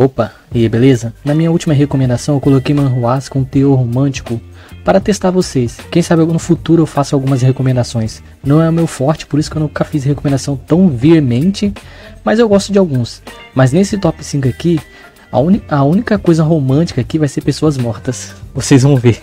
Opa, e aí, beleza? Na minha última recomendação eu coloquei manhwas com teor romântico para testar vocês. Quem sabe no futuro eu faço algumas recomendações. Não é o meu forte, por isso que eu nunca fiz recomendação tão veemente, mas eu gosto de alguns. Mas nesse top 5 aqui, a única coisa romântica aqui vai ser pessoas mortas. Vocês vão ver.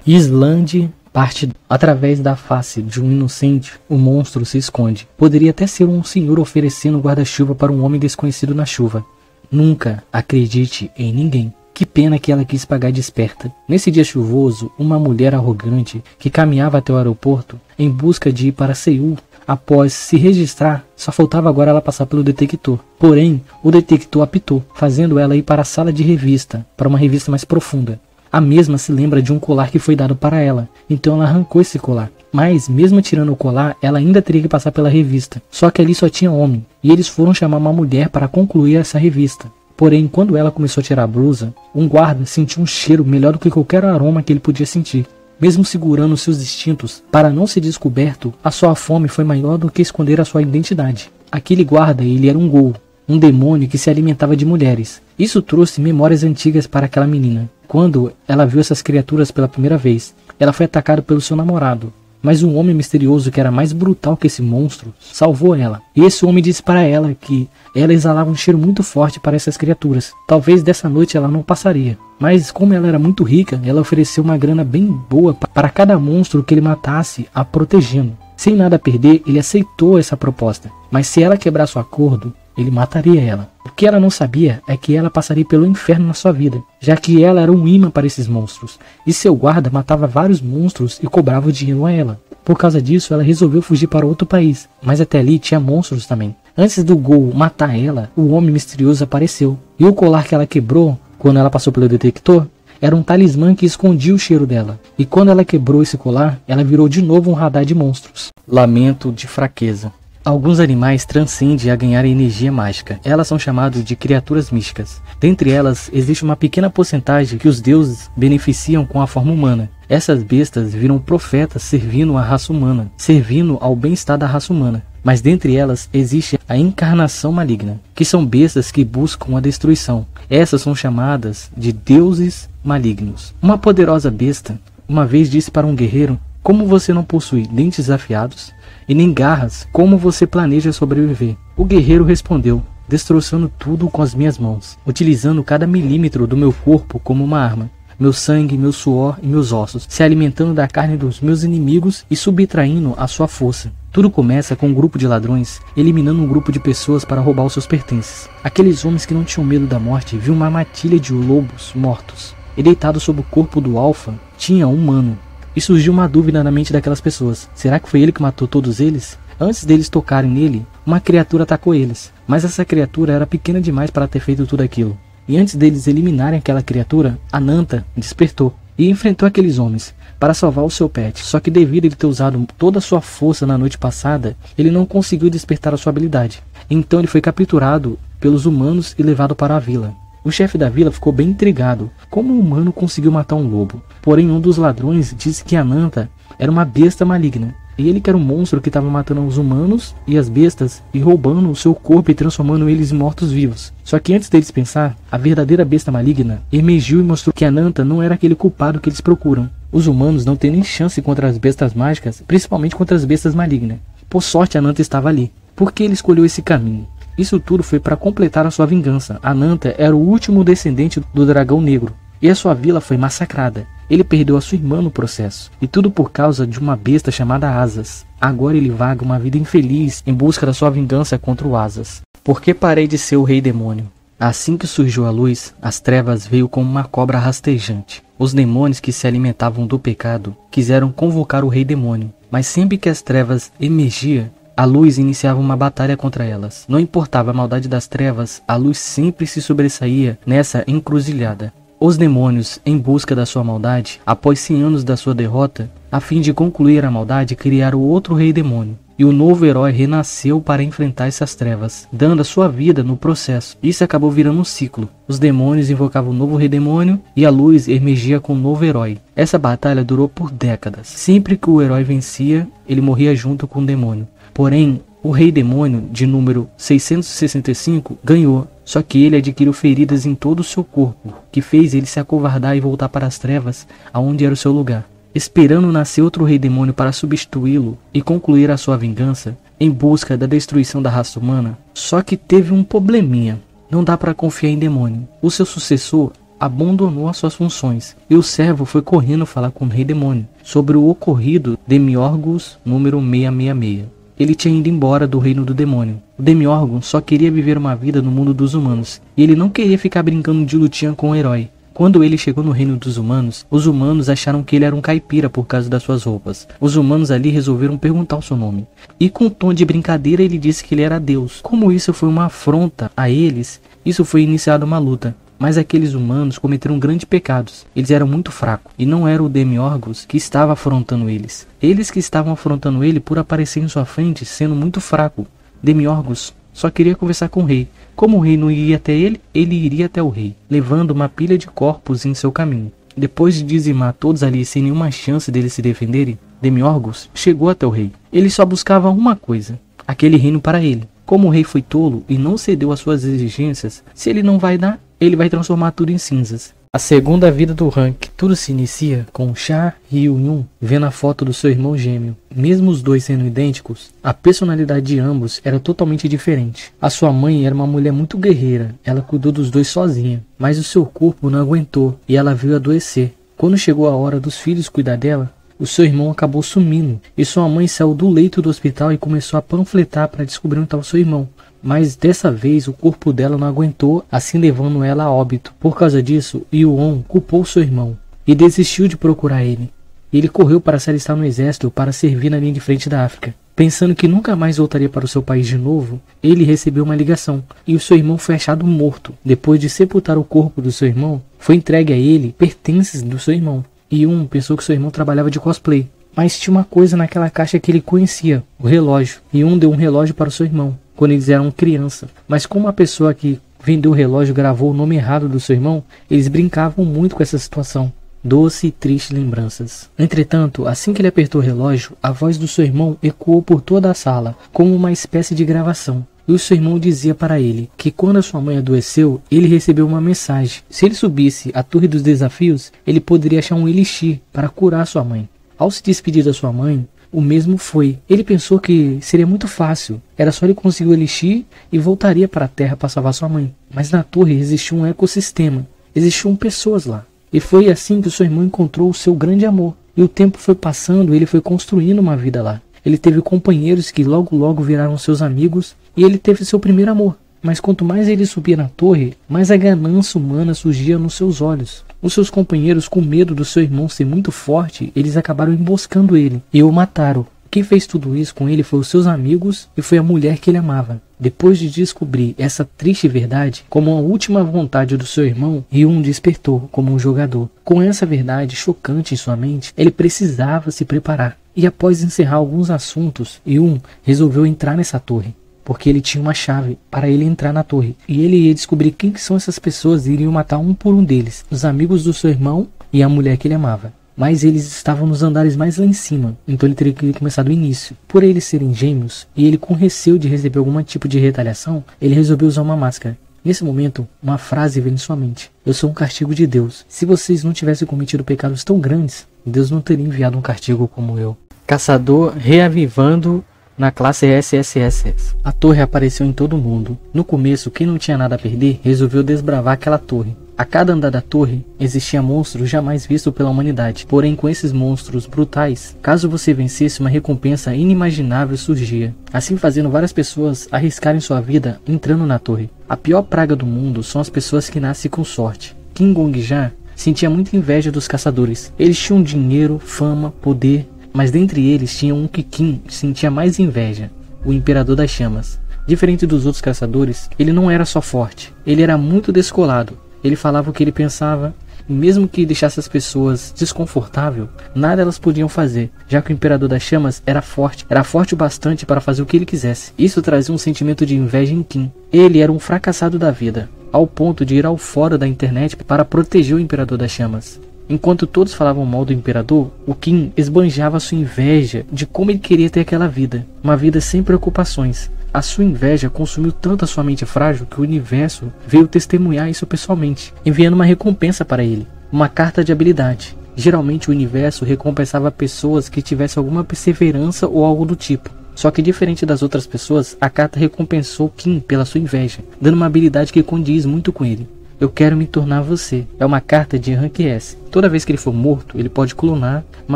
Islande, parte. Através da face de um inocente, o monstro se esconde. Poderia até ser um senhor oferecendo guarda-chuva para um homem desconhecido na chuva. Nunca acredite em ninguém. Que pena que ela quis pagar de esperta. Nesse dia chuvoso, uma mulher arrogante que caminhava até o aeroporto em busca de ir para Seul, após se registrar, só faltava agora ela passar pelo detector. Porém, o detector apitou, fazendo ela ir para a sala de revista, para uma revista mais profunda. A mesma se lembra de um colar que foi dado para ela, então ela arrancou esse colar. Mas, mesmo tirando o colar, ela ainda teria que passar pela revista. Só que ali só tinha homem, e eles foram chamar uma mulher para concluir essa revista. Porém, quando ela começou a tirar a blusa, um guarda sentiu um cheiro melhor do que qualquer aroma que ele podia sentir. Mesmo segurando seus instintos para não ser descoberto, a sua fome foi maior do que esconder a sua identidade. Aquele guarda, ele era um ghoul, um demônio que se alimentava de mulheres. Isso trouxe memórias antigas para aquela menina. Quando ela viu essas criaturas pela primeira vez, ela foi atacada pelo seu namorado. Mas um homem misterioso que era mais brutal que esse monstro salvou ela. E esse homem disse para ela que ela exalava um cheiro muito forte para essas criaturas. Talvez dessa noite ela não passaria. Mas como ela era muito rica, ela ofereceu uma grana bem boa para cada monstro que ele matasse, a protegendo. Sem nada a perder, ele aceitou essa proposta. Mas se ela quebrasse o acordo, ele mataria ela. O que ela não sabia é que ela passaria pelo inferno na sua vida, já que ela era um imã para esses monstros, e seu guarda matava vários monstros e cobrava o dinheiro a ela. Por causa disso, ela resolveu fugir para outro país, mas até ali tinha monstros também. Antes do ghoul matar ela, o homem misterioso apareceu, e o colar que ela quebrou, quando ela passou pelo detector, era um talismã que escondia o cheiro dela. E quando ela quebrou esse colar, ela virou de novo um radar de monstros. Lamento de fraqueza. Alguns animais transcendem a ganhar energia mágica. Elas são chamadas de criaturas místicas. Dentre elas, existe uma pequena porcentagem que os deuses beneficiam com a forma humana. Essas bestas viram profetas servindo à raça humana, servindo ao bem-estar da raça humana. Mas dentre elas existe a encarnação maligna, que são bestas que buscam a destruição. Essas são chamadas de deuses malignos. Uma poderosa besta uma vez disse para um guerreiro: como você não possui dentes afiados e nem garras, como você planeja sobreviver? O guerreiro respondeu: destroçando tudo com as minhas mãos, utilizando cada milímetro do meu corpo como uma arma. Meu sangue, meu suor e meus ossos, se alimentando da carne dos meus inimigos e subtraindo a sua força. Tudo começa com um grupo de ladrões eliminando um grupo de pessoas para roubar os seus pertences. Aqueles homens que não tinham medo da morte viam uma matilha de lobos mortos, e deitado sobre o corpo do alfa tinha um humano. E surgiu uma dúvida na mente daquelas pessoas: será que foi ele que matou todos eles? Antes deles tocarem nele, uma criatura atacou eles, mas essa criatura era pequena demais para ter feito tudo aquilo. E antes deles eliminarem aquela criatura, Ananta despertou e enfrentou aqueles homens para salvar o seu pet. Só que devido a ele ter usado toda a sua força na noite passada, ele não conseguiu despertar a sua habilidade. Então ele foi capturado pelos humanos e levado para a vila. O chefe da vila ficou bem intrigado como um humano conseguiu matar um lobo. Porém, um dos ladrões disse que Ananta era uma besta maligna, e ele que era um monstro que estava matando os humanos e as bestas e roubando o seu corpo e transformando eles em mortos-vivos. Só que antes deles pensar, a verdadeira besta maligna emergiu e mostrou que Ananta não era aquele culpado que eles procuram. Os humanos não têm nem chance contra as bestas mágicas, principalmente contra as bestas malignas. Por sorte, Ananta estava ali. Por que ele escolheu esse caminho? Isso tudo foi para completar a sua vingança. Ananta era o último descendente do dragão negro, e a sua vila foi massacrada. Ele perdeu a sua irmã no processo, e tudo por causa de uma besta chamada Asas. Agora ele vaga uma vida infeliz em busca da sua vingança contra o Asas. Por que parei de ser o rei demônio? Assim que surgiu a luz, as trevas veio como uma cobra rastejante. Os demônios que se alimentavam do pecado quiseram convocar o rei demônio, mas sempre que as trevas emergiam, a luz iniciava uma batalha contra elas. Não importava a maldade das trevas, a luz sempre se sobressaía nessa encruzilhada. Os demônios, em busca da sua maldade, após 100 anos da sua derrota, a fim de concluir a maldade, criaram outro rei demônio. E o novo herói renasceu para enfrentar essas trevas, dando a sua vida no processo. Isso acabou virando um ciclo. Os demônios invocavam o novo rei demônio e a luz emergia com o novo herói. Essa batalha durou por décadas. Sempre que o herói vencia, ele morria junto com o demônio. Porém, O Rei Demônio, de número 665, ganhou, só que ele adquiriu feridas em todo o seu corpo, que fez ele se acovardar e voltar para as trevas, aonde era o seu lugar. Esperando nascer outro Rei Demônio para substituí-lo e concluir a sua vingança, em busca da destruição da raça humana, só que teve um probleminha. Não dá para confiar em demônio. O seu sucessor abandonou as suas funções, e o servo foi correndo falar com o Rei Demônio sobre o ocorrido Demiurgus número 666. Ele tinha ido embora do reino do demônio. O Demiurgus só queria viver uma vida no mundo dos humanos, e ele não queria ficar brincando de lutinha com o herói. Quando ele chegou no reino dos humanos, os humanos acharam que ele era um caipira por causa das suas roupas. Os humanos ali resolveram perguntar o seu nome. E com um tom de brincadeira ele disse que ele era Deus. Como isso foi uma afronta a eles, isso foi iniciada uma luta. Mas aqueles humanos cometeram grandes pecados. Eles eram muito fracos. E não era o Demiurgus que estava afrontando eles. Eles que estavam afrontando ele por aparecer em sua frente sendo muito fraco. Demiurgus só queria conversar com o rei. Como o rei não iria até ele, ele iria até o rei, levando uma pilha de corpos em seu caminho. Depois de dizimar todos ali sem nenhuma chance deles se defenderem, Demiurgus chegou até o rei. Ele só buscava uma coisa, aquele reino para ele. Como o rei foi tolo e não cedeu às suas exigências, se ele não vai dar, ele vai transformar tudo em cinzas. A segunda vida do Hank, tudo se inicia com Cha Ryu-Yun vendo a foto do seu irmão gêmeo. Mesmo os dois sendo idênticos, a personalidade de ambos era totalmente diferente. A sua mãe era uma mulher muito guerreira, ela cuidou dos dois sozinha, mas o seu corpo não aguentou e ela veio adoecer. Quando chegou a hora dos filhos cuidar dela, o seu irmão acabou sumindo e sua mãe saiu do leito do hospital e começou a panfletar para descobrir onde estava seu irmão. Mas dessa vez o corpo dela não aguentou, assim levando ela a óbito. Por causa disso, Yuon culpou seu irmão e desistiu de procurar ele. Ele correu para se alistar no exército para servir na linha de frente da África. Pensando que nunca mais voltaria para o seu país de novo, ele recebeu uma ligação e o seu irmão foi achado morto. Depois de sepultar o corpo do seu irmão, foi entregue a ele pertences do seu irmão. Yuon pensou que seu irmão trabalhava de cosplay, mas tinha uma coisa naquela caixa que ele conhecia, o relógio. Yuon deu um relógio para o seu irmão quando eles eram criança, mas como a pessoa que vendeu o relógio gravou o nome errado do seu irmão, eles brincavam muito com essa situação. Doce e triste lembranças. Entretanto, assim que ele apertou o relógio, a voz do seu irmão ecoou por toda a sala, como uma espécie de gravação. E o seu irmão dizia para ele que quando a sua mãe adoeceu, ele recebeu uma mensagem. Se ele subisse a Torre dos Desafios, ele poderia achar um elixir para curar sua mãe. Ao se despedir da sua mãe, o mesmo foi. Ele pensou que seria muito fácil. Era só ele conseguir o elixir e voltaria para a Terra para salvar sua mãe. Mas na torre existia um ecossistema. Existiam pessoas lá. E foi assim que o seu irmão encontrou o seu grande amor. E o tempo foi passando e ele foi construindo uma vida lá. Ele teve companheiros que logo viraram seus amigos. E ele teve seu primeiro amor. Mas quanto mais ele subia na torre, mais a ganância humana surgia nos seus olhos. Os seus companheiros, com medo do seu irmão ser muito forte, eles acabaram emboscando ele e o mataram. Quem fez tudo isso com ele foi os seus amigos e foi a mulher que ele amava. Depois de descobrir essa triste verdade, como a última vontade do seu irmão, Ryun despertou como um jogador. Com essa verdade chocante em sua mente, ele precisava se preparar. E após encerrar alguns assuntos, Ryun resolveu entrar nessa torre, porque ele tinha uma chave para ele entrar na torre. E ele ia descobrir quem que são essas pessoas e iriam matar um por um deles, os amigos do seu irmão e a mulher que ele amava. Mas eles estavam nos andares mais lá em cima, então ele teria que começar do início. Por eles serem gêmeos, e ele com receio de receber algum tipo de retaliação, ele resolveu usar uma máscara. Nesse momento, uma frase veio em sua mente: eu sou um castigo de Deus. Se vocês não tivessem cometido pecados tão grandes, Deus não teria enviado um castigo como eu. Caçador reavivando na classe SSSS. A torre apareceu em todo mundo. No começo, quem não tinha nada a perder, resolveu desbravar aquela torre. A cada andar da torre, existia monstros jamais vistos pela humanidade. Porém, com esses monstros brutais, caso você vencesse, uma recompensa inimaginável surgia. Assim fazendo várias pessoas arriscarem sua vida entrando na torre. A pior praga do mundo são as pessoas que nascem com sorte. King Gongjia sentia muita inveja dos caçadores. Eles tinham dinheiro, fama, poder, mas dentre eles tinha um que King sentia mais inveja, o Imperador das Chamas. Diferente dos outros caçadores, ele não era só forte, ele era muito descolado. Ele falava o que ele pensava, e mesmo que deixasse as pessoas desconfortáveis, nada elas podiam fazer, já que o Imperador das Chamas era forte o bastante para fazer o que ele quisesse. Isso trazia um sentimento de inveja em Kim. Ele era um fracassado da vida, ao ponto de ir ao fórum da internet para proteger o Imperador das Chamas. Enquanto todos falavam mal do imperador, o Qin esbanjava sua inveja de como ele queria ter aquela vida, uma vida sem preocupações. A sua inveja consumiu tanto a sua mente frágil que o universo veio testemunhar isso pessoalmente, enviando uma recompensa para ele, uma carta de habilidade. Geralmente o universo recompensava pessoas que tivessem alguma perseverança ou algo do tipo. Só que diferente das outras pessoas, a carta recompensou Qin pela sua inveja, dando uma habilidade que condiz muito com ele. Eu quero me tornar você. É uma carta de Rank S. Toda vez que ele for morto, ele pode clonar uma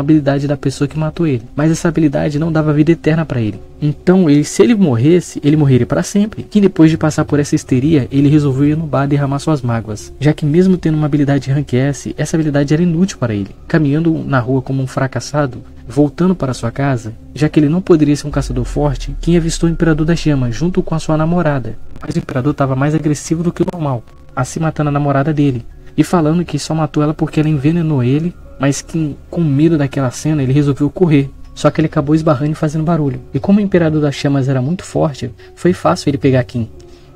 habilidade da pessoa que matou ele. Mas essa habilidade não dava vida eterna para ele. Então, se ele morresse, ele morreria para sempre. Que depois de passar por essa histeria, ele resolveu ir no bar derramar suas mágoas. Já que mesmo tendo uma habilidade de Rank S, essa habilidade era inútil para ele. Caminhando na rua como um fracassado, voltando para sua casa, já que ele não poderia ser um caçador forte, Qin avistou o Imperador das Chamas junto com a sua namorada. Mas o Imperador estava mais agressivo do que o normal, assim matando a namorada dele, e falando que só matou ela porque ela envenenou ele, mas que com medo daquela cena ele resolveu correr. Só que ele acabou esbarrando e fazendo barulho. E como o Imperador das Chamas era muito forte, foi fácil ele pegar Qin.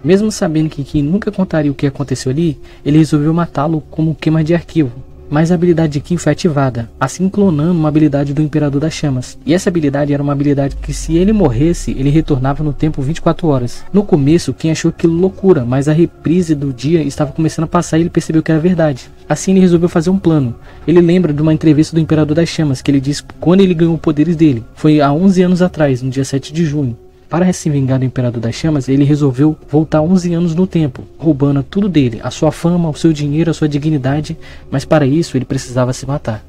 Mesmo sabendo que Qin nunca contaria o que aconteceu ali, ele resolveu matá-lo como queima de arquivo. Mas a habilidade de Qin foi ativada, assim clonando uma habilidade do Imperador das Chamas. E essa habilidade era uma habilidade que se ele morresse, ele retornava no tempo 24 horas. No começo, Qin achou aquilo loucura, mas a reprise do dia estava começando a passar e ele percebeu que era verdade. Assim ele resolveu fazer um plano. Ele lembra de uma entrevista do Imperador das Chamas, que ele disse quando ele ganhou poderes dele. Foi há 11 anos atrás, no dia 7 de junho. Para se vingar do Imperador das Chamas, ele resolveu voltar 11 anos no tempo, roubando tudo dele, a sua fama, o seu dinheiro, a sua dignidade, mas para isso ele precisava se matar.